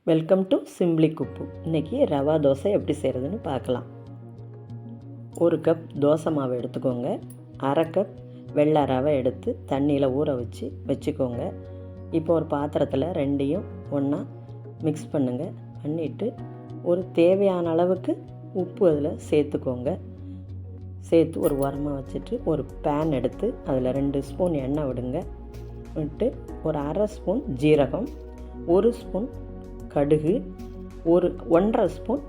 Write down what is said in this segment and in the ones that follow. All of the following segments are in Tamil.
வெல்கம் டு சிம்பிளி குப்பு. இன்றைக்கி ரவா தோசை எப்படி செய்கிறதுன்னு பார்க்கலாம். ஒரு கப் தோசை மாவு எடுத்துக்கோங்க. அரை கப் வெள்ளை ரவை எடுத்து தண்ணியில் ஊற வச்சுக்கோங்க. இப்போ ஒரு பாத்திரத்தில் ரெண்டையும் ஒன்றா மிக்ஸ் பண்ணிவிட்டு ஒரு தேவையான அளவுக்கு உப்பு அதில் சேர்த்துக்கோங்க. சேர்த்து ஒரு உரமாக வச்சுட்டு ஒரு பேன் எடுத்து அதில் 2 ஸ்பூன் எண்ணெய் விட்டு ஒரு அரை ஸ்பூன் ஜீரகம், 1 ஸ்பூன் கடுகு, 1.5 ஸ்பூன்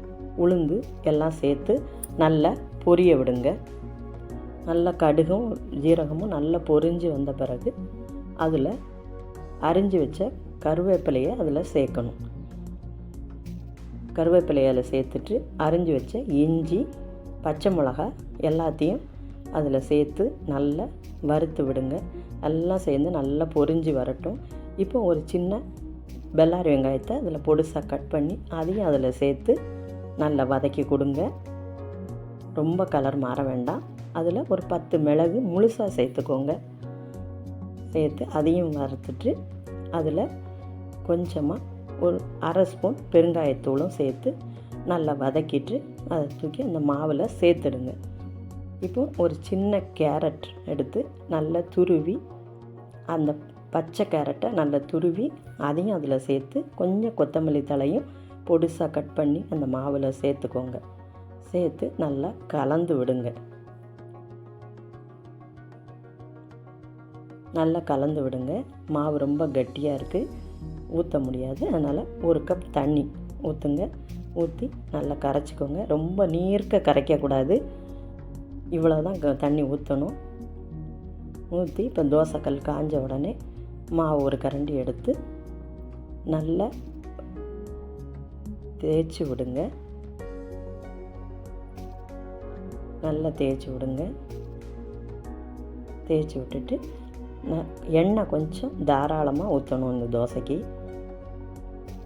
உளுந்து எல்லாம் சேர்த்து நல்லா பொரிய விடுங்க. நல்லா கடுகும் ஜீரகமும் நல்லா பொரிஞ்சு வந்த பிறகு அதில் அரிஞ்சு வச்ச கருவேப்பிலையை அதில் சேர்க்கணும். கருவேப்பிலையை அதில் சேர்த்துட்டு அரிஞ்சு வச்ச இஞ்சி, பச்சை மிளகாய் எல்லாத்தையும் அதில் சேர்த்து நல்லா வறுத்து விடுங்க. எல்லாம் சேர்ந்து நல்லா பொரிஞ்சு வரட்டும். இப்போ ஒரு சின்ன பெல்லாரி வெங்காயத்தை அதில் பொடிசாக கட் பண்ணி அதையும் அதில் சேர்த்து நல்லா வதக்கி கொடுங்க. ரொம்ப கலர் மாற வேண்டாம். அதில் ஒரு 10 மிளகு முழுசாக சேர்த்துக்கோங்க. சேர்த்து அதையும் வறுத்துட்டு அதில் கொஞ்சமாக ஒரு அரை ஸ்பூன் பெருங்காயத்தூளும் சேர்த்து நல்லா வதக்கிட்டு அதை தூக்கி அந்த மாவில் சேர்த்துடுங்க. இப்போ ஒரு சின்ன கேரட் எடுத்து நல்லா துருவி, அந்த பச்சை கேரட்டை நல்லா துருவி அதையும் அதில் சேர்த்து கொஞ்சம் கொத்தமல்லி தழையும் பொடிசாக கட் பண்ணி அந்த மாவில் சேர்த்துக்கோங்க. சேர்த்து நல்லா கலந்து விடுங்க. நல்லா கலந்து விடுங்க. மாவு ரொம்ப கட்டியாக இருக்குது, ஊற்ற முடியாது. அதனால் 1 கப் தண்ணி ஊற்றுங்க. ஊற்றி நல்லா கரைச்சிக்கோங்க. ரொம்ப நீர்க்க கரைக்கக்கூடாது. இவ்வளோ தான் தண்ணி ஊற்றணும். ஊற்றி இப்போ தோசைக்கல் காஞ்ச உடனே மாவு ஒரு கரண்டி எடுத்து நல்லா தேய்ச்சி விடுங்க. நல்லா தேய்ச்சி விடுங்க. தேய்ச்சி விட்டுட்டு எண்ணெய் கொஞ்சம் தாராளமாக ஊற்றணும் இந்த தோசைக்கு.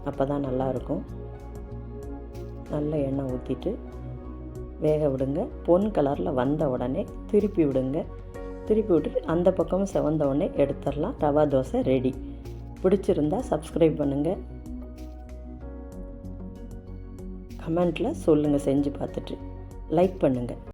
அப்போ தான் நல்லாயிருக்கும். நல்ல எண்ணெய் ஊற்றிட்டு வேக விடுங்க. பொன் கலரில் வந்த உடனே திருப்பி விடுங்க. திருப்பி விட்டுட்டு அந்த பக்கமும் செவந்த உடனே எடுத்துடலாம். ரவா தோசை ரெடி. பிடிச்சிருந்தா சப்ஸ்கிரைப் பண்ணுங்கள். கமெண்ட்டில் சொல்லுங்கள், செஞ்சு பார்த்துட்டு லைக் பண்ணுங்கள்.